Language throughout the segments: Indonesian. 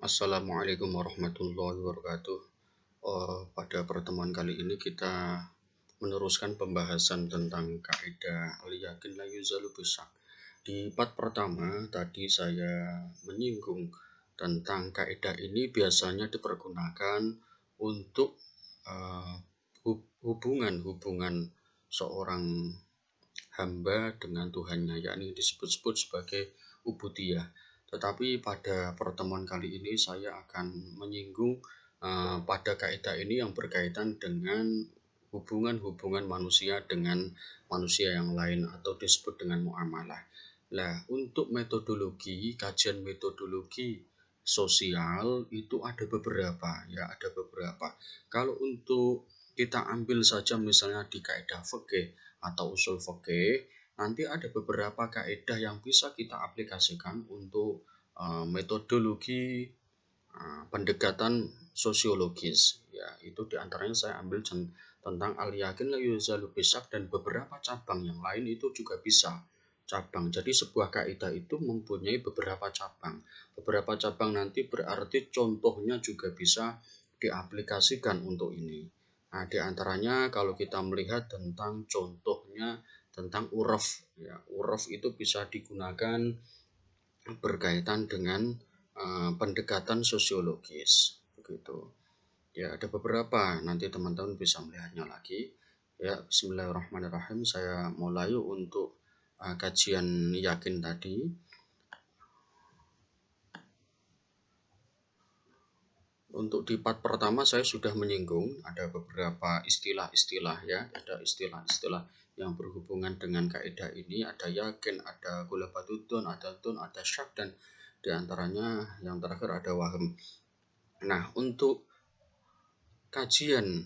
Assalamualaikum warahmatullahi wabarakatuh. Pada pertemuan kali ini kita meneruskan pembahasan tentang kaidah al-yakin la yuzalu bisyak. Di part pertama tadi saya menyinggung tentang kaidah ini biasanya dipergunakan untuk uh, hubungan seorang hamba dengan Tuhannya, yakni disebut-sebut sebagai ubudiyah. Tetapi pada pertemuan kali ini saya akan menyinggung pada kaidah ini yang berkaitan dengan hubungan manusia dengan manusia yang lain atau disebut dengan muamalah. Nah, untuk kajian metodologi sosial itu ada beberapa. Kalau untuk kita ambil saja misalnya di kaidah fikih atau usul fikih, nanti ada beberapa kaidah yang bisa kita aplikasikan untuk metodologi pendekatan sosiologis. Ya, itu diantaranya saya ambil tentang al-yakin la yuzalu bisyak dan beberapa cabang yang lain itu juga bisa cabang. Jadi sebuah kaidah itu mempunyai beberapa cabang. Beberapa cabang nanti berarti contohnya juga bisa diaplikasikan untuk ini. Nah, diantaranya kalau kita melihat tentang contohnya tentang uraf, ya, uraf itu bisa digunakan berkaitan dengan pendekatan sosiologis, begitu. Ya, ada beberapa, nanti teman-teman bisa melihatnya lagi. Ya, bismillahirrahmanirrahim. Saya mulai untuk kajian yakin tadi. Untuk di part pertama saya sudah menyinggung ada beberapa istilah-istilah, ya, ada istilah-istilah yang berhubungan dengan kaidah ini, ada yakin, ada gulabatudun, ada tun, ada syak, dan diantaranya yang terakhir ada wahm. Nah, untuk kajian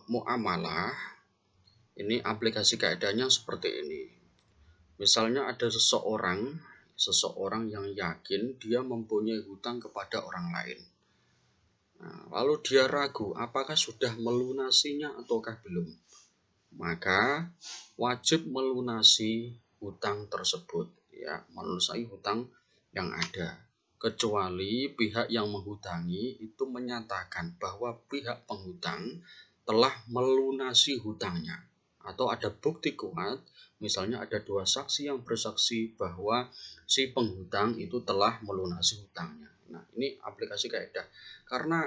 muamalah ini aplikasi kaidahnya seperti ini. Misalnya ada seseorang yang yakin dia mempunyai hutang kepada orang lain. Nah, lalu dia ragu apakah sudah melunasinya ataukah belum. Maka wajib melunasi hutang tersebut, ya, melunasi hutang yang ada. Kecuali pihak yang menghutangi itu menyatakan bahwa pihak penghutang telah melunasi hutangnya. Atau ada bukti kuat, misalnya ada dua saksi yang bersaksi bahwa si penghutang itu telah melunasi hutangnya. Nah, ini aplikasi kaidah. Karena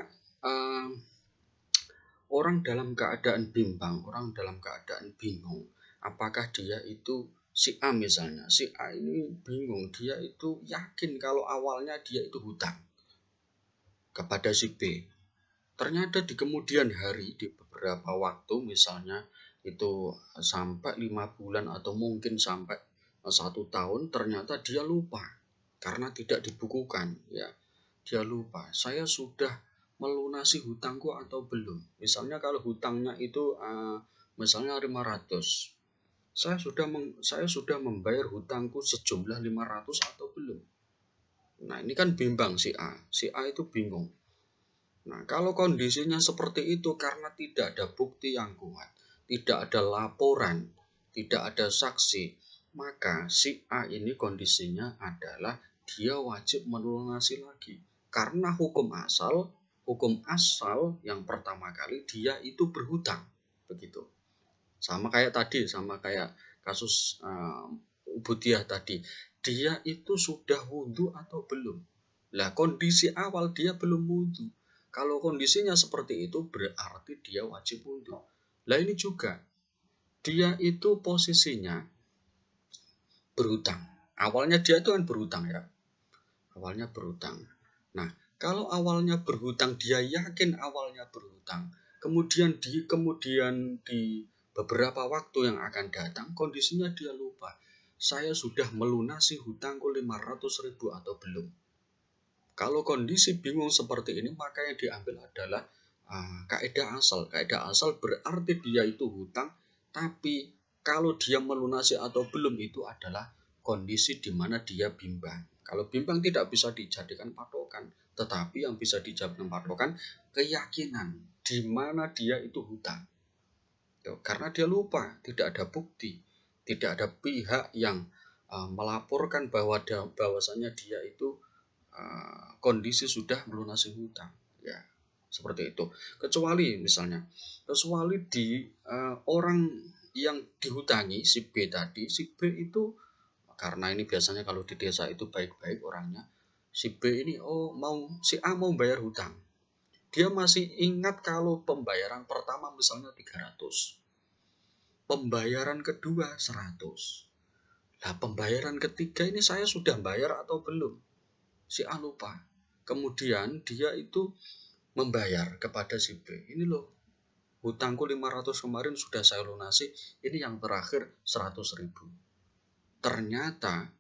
orang dalam keadaan bimbang, orang dalam keadaan bingung, apakah dia itu si A misalnya, si A ini bingung, dia itu yakin kalau awalnya dia itu hutang kepada si B. Ternyata di kemudian hari, di beberapa waktu misalnya itu sampai 5 bulan atau mungkin sampai 1 tahun, ternyata dia lupa karena tidak dibukukan, ya. Dia lupa, saya sudah melunasi hutangku atau belum. Misalnya kalau hutangnya itu misalnya 500, saya sudah membayar hutangku sejumlah 500 atau belum. Nah, ini kan bimbang si A. Si A itu bingung. Nah, kalau kondisinya seperti itu karena tidak ada bukti yang kuat, tidak ada laporan, tidak ada saksi, maka si A ini kondisinya adalah dia wajib melunasi lagi. Karena hukum asal yang pertama kali dia itu berhutang, begitu. Sama kayak kasus ubudiyah tadi. Dia itu sudah wudhu atau belum? Lah, kondisi awal dia belum wudhu. Kalau kondisinya seperti itu berarti dia wajib wudhu. Lah, ini juga dia itu posisinya berhutang. Awalnya dia itu kan berhutang, ya. Awalnya berhutang. Nah, kalau awalnya berhutang, dia yakin awalnya berhutang. Kemudian di beberapa waktu yang akan datang, kondisinya dia lupa. Saya sudah melunasi hutangku 500.000 atau belum. Kalau kondisi bingung seperti ini, maka yang diambil adalah kaidah asal. Kaidah asal berarti dia itu hutang, tapi kalau dia melunasi atau belum itu adalah kondisi di mana dia bimbang. Kalau bimbang tidak bisa dijadikan patokan, tetapi yang bisa dijadikan patokan keyakinan di mana dia itu hutang. Karena dia lupa, tidak ada bukti, tidak ada pihak yang melaporkan bahwasanya dia itu kondisi sudah melunasi hutang, ya seperti itu. Kecuali di orang yang dihutangi si B tadi, si B itu karena ini biasanya kalau di desa itu baik-baik orangnya, si B ini si A mau bayar hutang. Dia masih ingat kalau pembayaran pertama misalnya 300. Pembayaran kedua 100. Nah, pembayaran ketiga ini saya sudah bayar atau belum? Si A lupa. Kemudian dia itu membayar kepada si B. Ini loh, hutangku 500 kemarin sudah saya lunasi, ini yang terakhir 100.000. Ternyata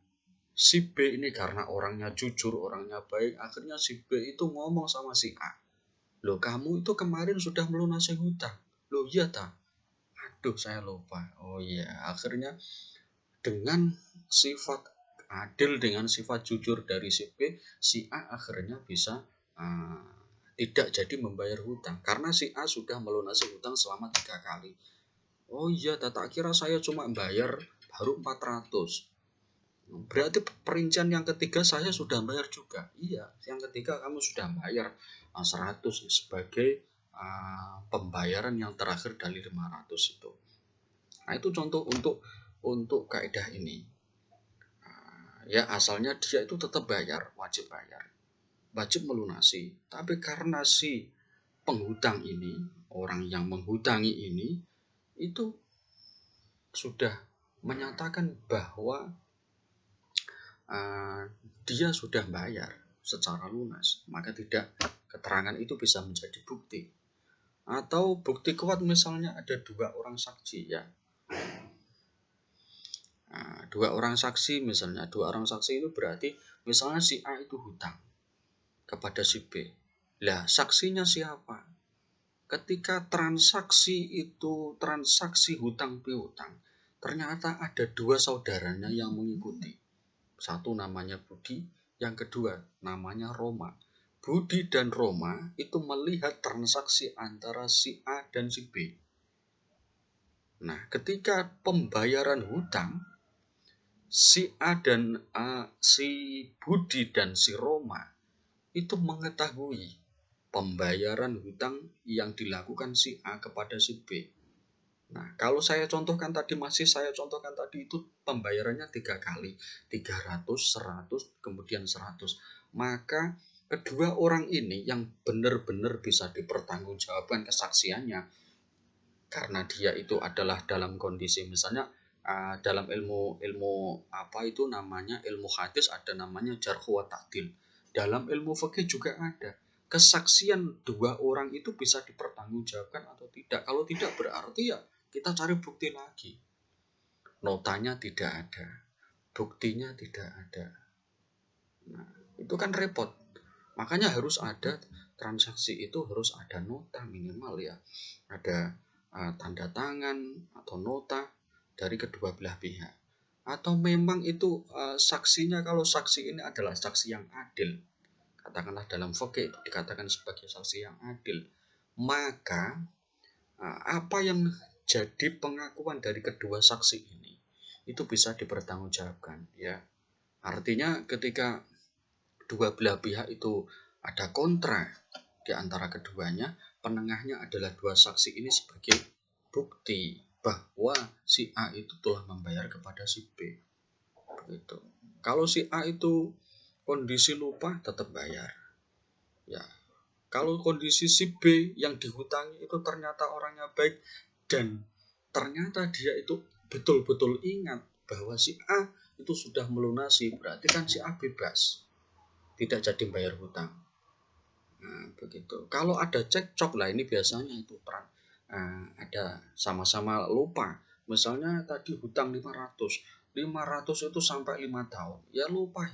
si B ini karena orangnya jujur, orangnya baik, akhirnya si B itu ngomong sama si A. Loh, kamu itu kemarin sudah melunasi hutang. Loh, iya tak? Aduh, saya lupa. Oh iya, akhirnya dengan sifat adil, dengan sifat jujur dari si B, si A akhirnya bisa tidak jadi membayar hutang. Karena si A sudah melunasi hutang selama 3 kali. Oh iya, tak kira saya cuma bayar baru 400. Berarti perincian yang ketiga saya sudah bayar juga. Iya, yang ketiga kamu sudah bayar 100 sebagai pembayaran yang terakhir dari 500 itu. Nah, itu contoh untuk kaidah ini. Ya, asalnya dia itu tetap bayar, wajib melunasi. Tapi karena si penghutang ini, orang yang menghutangi ini, itu sudah menyatakan bahwa dia sudah bayar secara lunas, maka keterangan itu bisa menjadi bukti. Atau bukti kuat misalnya ada 2 orang saksi, ya. 2 orang saksi misalnya, 2 orang saksi itu berarti misalnya si A itu hutang kepada si B. Lah, saksinya siapa? Ketika transaksi hutang piutang, ternyata ada 2 saudaranya yang mengikuti. Satu namanya Budi, yang kedua namanya Roma. Budi dan Roma itu melihat transaksi antara si A dan si B. Nah, ketika pembayaran hutang, si Budi dan si Roma itu mengetahui pembayaran hutang yang dilakukan si A kepada si B. Nah, kalau saya contohkan tadi itu pembayarannya 3 kali, 300, 100, kemudian 100. Maka kedua orang ini yang benar-benar bisa dipertanggungjawabkan kesaksiannya, karena dia itu adalah dalam kondisi misalnya dalam ilmu hadis ada namanya jarh wa ta'dil. Dalam ilmu fikih juga ada. Kesaksian 2 orang itu bisa dipertanggungjawabkan atau tidak. Kalau tidak berarti ya kita cari bukti lagi. Notanya tidak ada, buktinya tidak ada. Nah, itu kan repot. Makanya harus ada transaksi itu, harus ada nota minimal, ya. Ada tanda tangan atau nota dari kedua belah pihak. Atau memang itu saksinya, kalau saksi ini adalah saksi yang adil, katakanlah dalam fikih itu dikatakan sebagai saksi yang adil, maka apa yang jadi pengakuan dari kedua saksi ini itu bisa dipertanggungjawabkan, ya. Artinya ketika dua belah pihak itu ada kontra di antara keduanya, penengahnya adalah 2 saksi ini sebagai bukti bahwa si A itu telah membayar kepada si B. Begitu. Kalau si A itu kondisi lupa, tetap bayar, ya. Kalau kondisi si B yang dihutangi itu ternyata orangnya baik dan ternyata dia itu betul-betul ingat bahwa si A itu sudah melunasi, berarti kan si A bebas, tidak jadi bayar hutang. Nah, begitu. Kalau ada cekcok lah, ini biasanya itu ada sama-sama lupa. Misalnya tadi hutang 500 itu sampai 5 tahun. Ya lupa.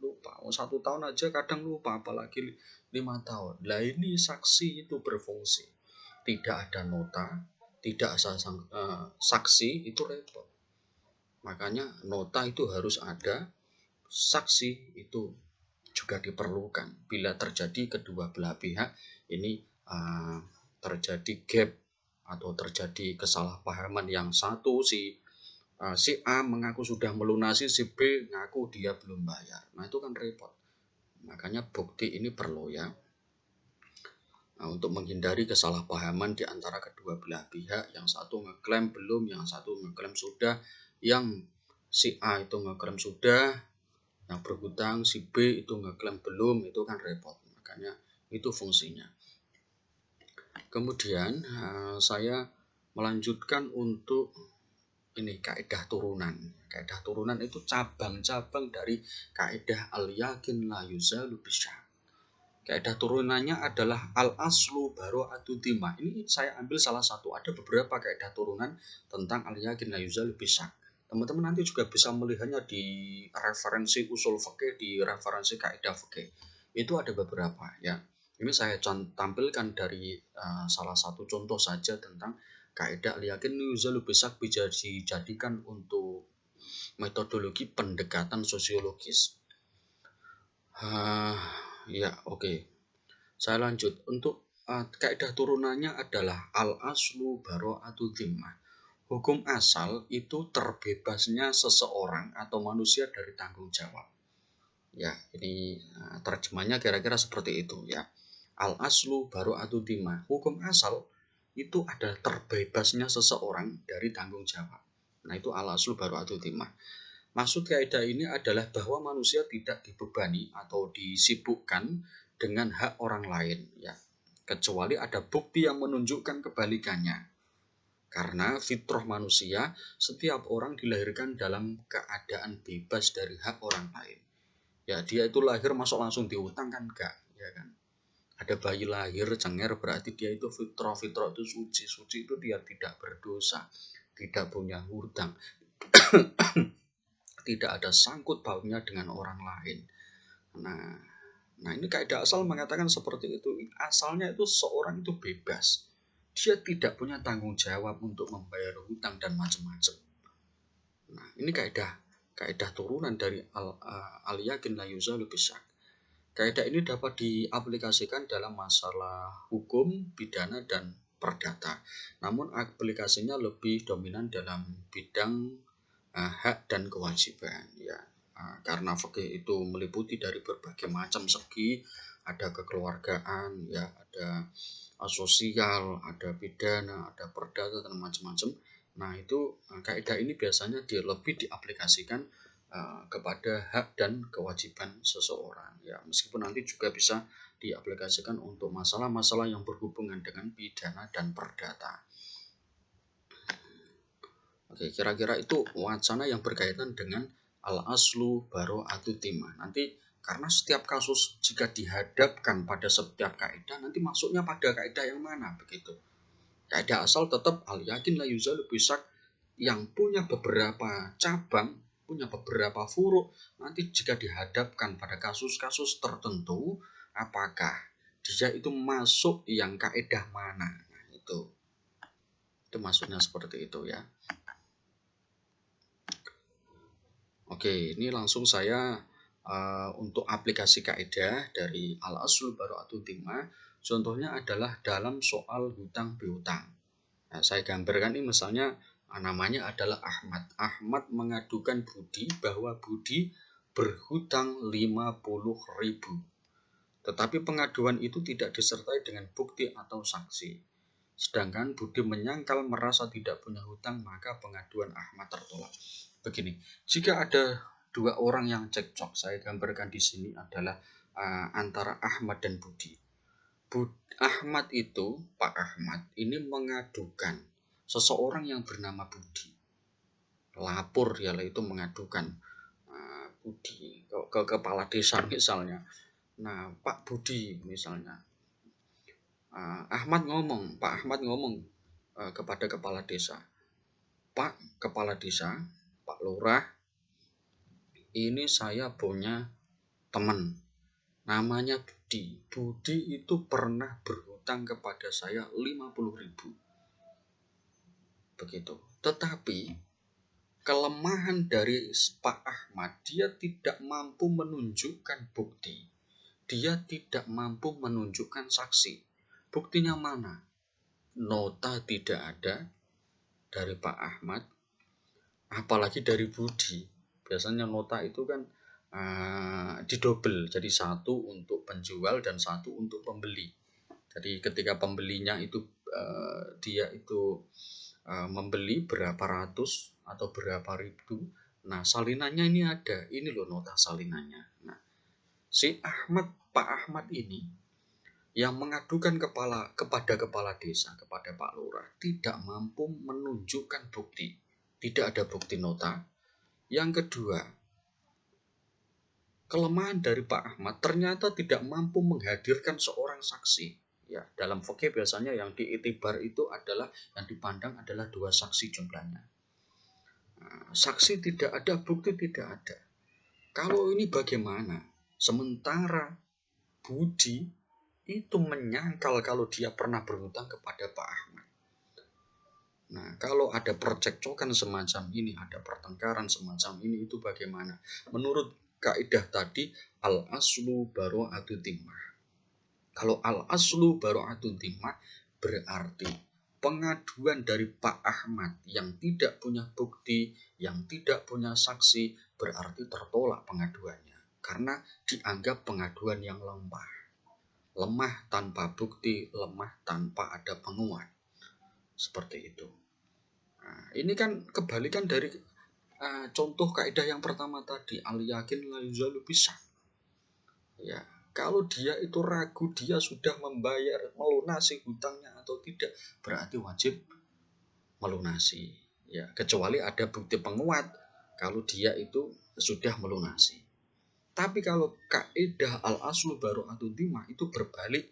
1 tahun aja kadang lupa, apalagi 5 tahun. Lah ini saksi itu berfungsi. Tidak ada nota, tidak ada saksi, itu repot. Makanya nota itu harus ada, saksi itu juga diperlukan. Bila terjadi kedua belah pihak ini terjadi gap atau terjadi kesalahpahaman, yang satu si A mengaku sudah melunasi, si B mengaku dia belum bayar. Nah, itu kan repot. Makanya bukti ini perlu ya. Nah, untuk menghindari kesalahpahaman di antara kedua belah pihak, yang satu ngeklaim belum, yang satu ngeklaim sudah, yang si A itu ngeklaim sudah, yang berhutang, si B itu ngeklaim belum, itu kan repot. Makanya itu fungsinya. Kemudian saya melanjutkan untuk ini kaidah turunan. Kaidah turunan itu cabang-cabang dari kaidah al-yakin la yuzalu bisyak. Kaidah turunannya adalah al-aslu bara'atu dhimah. Ini saya ambil salah satu. Ada beberapa kaidah turunan tentang al-yakin la yuzalu bisyak. Teman-teman nanti juga bisa melihatnya di referensi usul fikih, di referensi kaidah fikih. Itu ada beberapa ya. Ini saya tampilkan dari salah satu contoh saja tentang kaidah al-yakin la yuzalu bisyak bisa dijadikan untuk metodologi pendekatan sosiologis. Ya, oke. Saya lanjut. Untuk kaidah turunannya adalah al-aslu bara'atu dhimmah. Hukum asal itu terbebasnya seseorang atau manusia dari tanggung jawab. Ya, ini terjemahnya kira-kira seperti itu ya. Al-aslu bara'atu dhimmah. Hukum asal itu adalah terbebasnya seseorang dari tanggung jawab. Nah, itu al-aslu bara'atu dhimmah. Maksud kaidah ini adalah bahwa manusia tidak dibebani atau disibukkan dengan hak orang lain ya, kecuali ada bukti yang menunjukkan kebalikannya. Karena fitrah manusia, setiap orang dilahirkan dalam keadaan bebas dari hak orang lain. Ya, dia itu lahir masuk langsung dihutang kan enggak, ya kan? Ada bayi lahir cenger berarti dia itu fitrah itu suci itu dia tidak berdosa, tidak punya hutang. Tidak ada sangkut pautnya dengan orang lain. Nah ini kaidah asal mengatakan seperti itu. Asalnya itu seorang itu bebas. Dia tidak punya tanggung jawab untuk membayar hutang dan macam-macam. Nah ini kaidah turunan dari al-yakin la yuzalu bisyak. Kaidah ini dapat diaplikasikan dalam masalah hukum, pidana, dan perdata. Namun aplikasinya lebih dominan dalam bidang hak dan kewajiban ya, karena fikih itu meliputi dari berbagai macam segi, ada kekeluargaan ya, ada sosial, ada pidana, ada perdata dan macam-macam. Nah itu kaidah ini biasanya lebih diaplikasikan kepada hak dan kewajiban seseorang ya, meskipun nanti juga bisa diaplikasikan untuk masalah-masalah yang berhubungan dengan pidana dan perdata. Oke, kira-kira itu wacana yang berkaitan dengan al-aslu bara'atu dhimmah. Nanti karena setiap kasus jika dihadapkan pada setiap kaidah, nanti masuknya pada kaidah yang mana begitu. Kaidah asal tetap al-yakin la yuzalu bisyak yang punya beberapa cabang, punya beberapa furu'. Nanti jika dihadapkan pada kasus-kasus tertentu, apakah dia itu masuk yang kaidah mana? Nah, itu maksudnya seperti itu ya. Oke, ini langsung saya untuk aplikasi kaidah dari al-aslu bara'atu dhimmah. Contohnya adalah dalam soal hutang piutang. Nah, saya gambarkan ini misalnya namanya adalah Ahmad. Ahmad mengadukan Budi bahwa Budi berhutang 50.000. Tetapi pengaduan itu tidak disertai dengan bukti atau saksi. Sedangkan Budi menyangkal merasa tidak punya hutang, maka pengaduan Ahmad tertolak. Begini, jika ada dua orang yang cekcok, saya gambarkan di sini adalah antara Ahmad dan Budi. Ahmad itu, Pak Ahmad, ini mengadukan seseorang yang bernama Budi. Lapor dia itu mengadukan Budi ke kepala desa misalnya. Nah, Pak Budi misalnya. Pak Ahmad ngomong kepada kepala desa. Pak Kepala Desa, Pak Lurah, ini saya punya teman, namanya Budi. Budi itu pernah berhutang kepada saya 50.000. Begitu. Tetapi kelemahan dari Pak Ahmad, dia tidak mampu menunjukkan bukti. Dia tidak mampu menunjukkan saksi. Buktinya mana? Nota tidak ada dari Pak Ahmad, apalagi dari Budi. Biasanya nota itu kan didobel, jadi satu untuk penjual dan satu untuk pembeli. Jadi ketika pembelinya itu dia itu membeli berapa ratus atau berapa ribu, nah salinannya ini ada, ini loh nota salinannya. Nah, Pak Ahmad ini yang mengadukan kepada kepala desa, kepada Pak Lurah, tidak mampu menunjukkan bukti, tidak ada bukti nota. Yang kedua, kelemahan dari Pak Ahmad ternyata tidak mampu menghadirkan seorang saksi. Ya, dalam fikih biasanya yang diitibar itu adalah, yang dipandang adalah 2 saksi jumlahnya. Saksi tidak ada, bukti tidak ada. Kalau ini bagaimana? Sementara Budi itu menyangkal kalau dia pernah berhutang kepada Pak Ahmad. Nah, kalau ada percekcokan semacam ini, ada pertengkaran semacam ini, itu bagaimana? Menurut kaidah tadi, al-aslu bara'atu dhimmah. Kalau al-aslu bara'atu dhimmah, berarti pengaduan dari Pak Ahmad yang tidak punya bukti, yang tidak punya saksi, berarti tertolak pengaduannya. Karena dianggap pengaduan yang lemah. Lemah tanpa bukti, lemah tanpa ada penguat. Seperti itu. Nah, ini kan kebalikan dari contoh kaidah yang pertama tadi, al-yakin la yuzalu bisa. Ya, kalau dia itu ragu, dia sudah membayar, melunasi hutangnya atau tidak, berarti wajib melunasi. Ya, kecuali ada bukti penguat kalau dia itu sudah melunasi. Tapi kalau kaidah al-aslu bara'atu dhimmah itu berbalik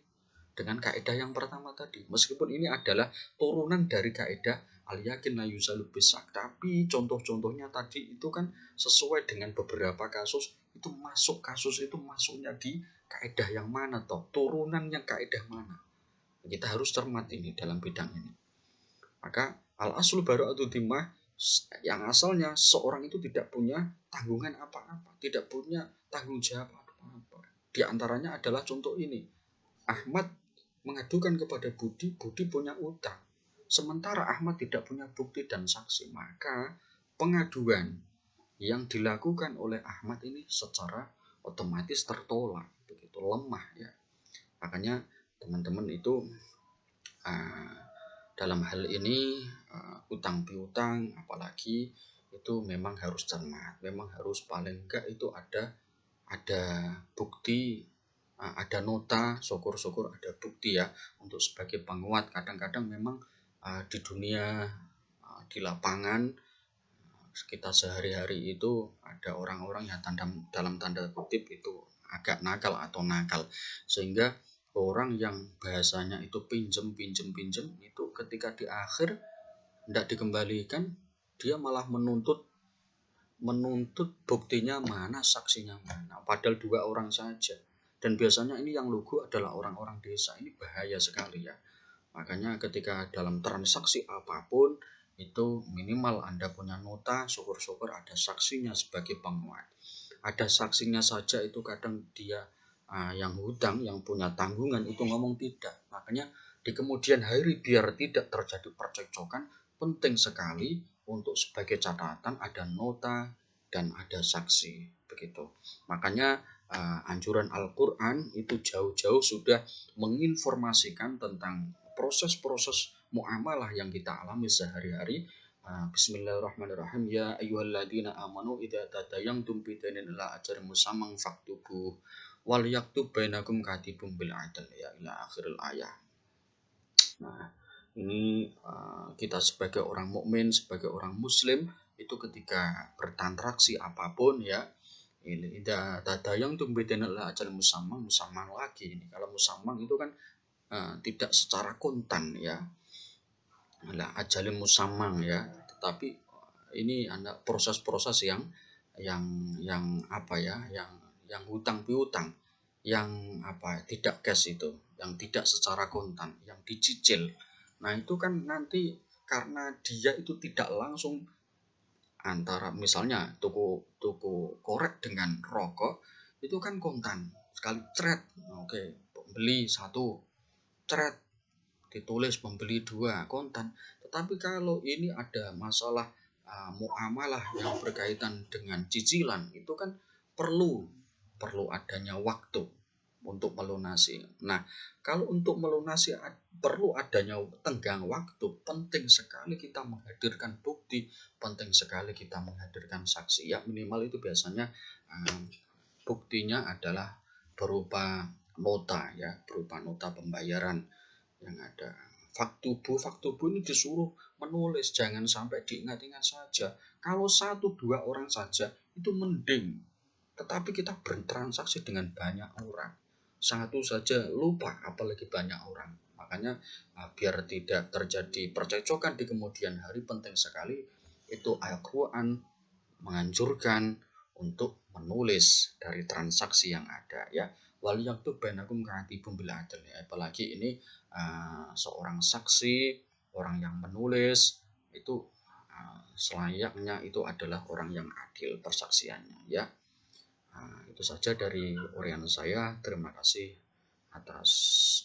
dengan kaidah yang pertama tadi. Meskipun ini adalah turunan dari kaidah al-yakin la yuzalu bisak, tapi contoh-contohnya tadi itu kan sesuai dengan beberapa kasus, itu masuk kasus itu masuknya di kaidah yang mana toh? Turunannya kaidah mana? Kita harus cermat ini dalam bidang ini. Maka al-aslu bara'atu dhimmah yang asalnya seorang itu tidak punya tanggungan apa-apa, tidak punya tanggung jawab apa-apa. Di antaranya adalah contoh ini. Ahmad mengadukan kepada Budi, Budi punya utang. Sementara Ahmad tidak punya bukti dan saksi, maka pengaduan yang dilakukan oleh Ahmad ini secara otomatis tertolak, begitu lemah ya. Makanya teman-teman itu dalam hal ini utang piutang apalagi itu memang harus cermat, memang harus paling enggak itu ada bukti, ada nota, syukur-syukur ada bukti ya untuk sebagai penguat. Kadang-kadang memang di dunia di lapangan kita sehari-hari itu ada orang-orang yang dalam tanda kutip itu agak nakal atau nakal, sehingga orang yang bahasanya itu pinjem itu ketika di akhir tidak dikembalikan, dia malah menuntut buktinya mana, saksinya mana, padahal 2 orang saja. Dan biasanya ini yang lugu adalah orang-orang desa. Ini bahaya sekali ya. Makanya ketika dalam transaksi apapun itu minimal Anda punya nota, syukur-syukur ada saksinya sebagai penguat. Ada saksinya saja itu kadang dia yang hutang, yang punya tanggungan itu ngomong tidak. Makanya di kemudian hari biar tidak terjadi percekcokan, penting sekali untuk sebagai catatan ada nota dan ada saksi, begitu. Makanya anjuran Al-Quran itu jauh-jauh sudah menginformasikan tentang proses-proses muamalah yang kita alami sehari-hari. Bismillahirrahmanirrahim. Ya ayyuhalladzina amanu idza tadayantum bidainin ila ajalin musamman faktubuh wal yaktub bainakum katibun bil adl, ya ila akhiril ayat. Nah, ini kita sebagai orang mukmin, sebagai orang muslim itu ketika bertransaksi apapun ya, ini idza tadayantum bidainin ila ajalin musamman lagi ini. Kalau musamman itu kan tidak secara kontan ya, lah ajalin musamman ya, tetapi ini ada proses-proses yang apa ya, yang hutang piutang, yang apa tidak cash itu, yang tidak secara kontan, yang dicicil. Nah itu kan nanti karena dia itu tidak langsung antara misalnya tuku korek dengan rokok itu kan kontan sekali cret, oke, beli 1 cret, ditulis pembeli 2 kontan. Tetapi kalau ini ada masalah muamalah yang berkaitan dengan cicilan, itu kan perlu adanya waktu untuk melunasi. Nah, kalau untuk melunasi perlu adanya tenggang waktu, penting sekali kita menghadirkan bukti, penting sekali kita menghadirkan saksi. Ya minimal itu biasanya buktinya adalah berupa nota ya, berupa nota pembayaran yang ada. Faktubu ini disuruh menulis, jangan sampai diingat-ingat saja. Kalau 1-2 orang saja itu mending. Tetapi kita bertransaksi dengan banyak orang. Satu saja lupa, apalagi banyak orang. Makanya biar tidak terjadi percecokan di kemudian hari, penting sekali itu Al-Quran menganjurkan untuk menulis dari transaksi yang ada ya. Wal yaktub bainakum katibun bil adl, apalagi ini seorang saksi, orang yang menulis itu selayaknya itu adalah orang yang adil persaksiannya ya. Itu saja dari urian saya. Terima kasih atas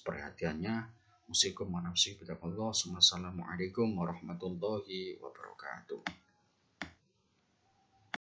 perhatiannya. Assalamualaikum warahmatullahi wabarakatuh.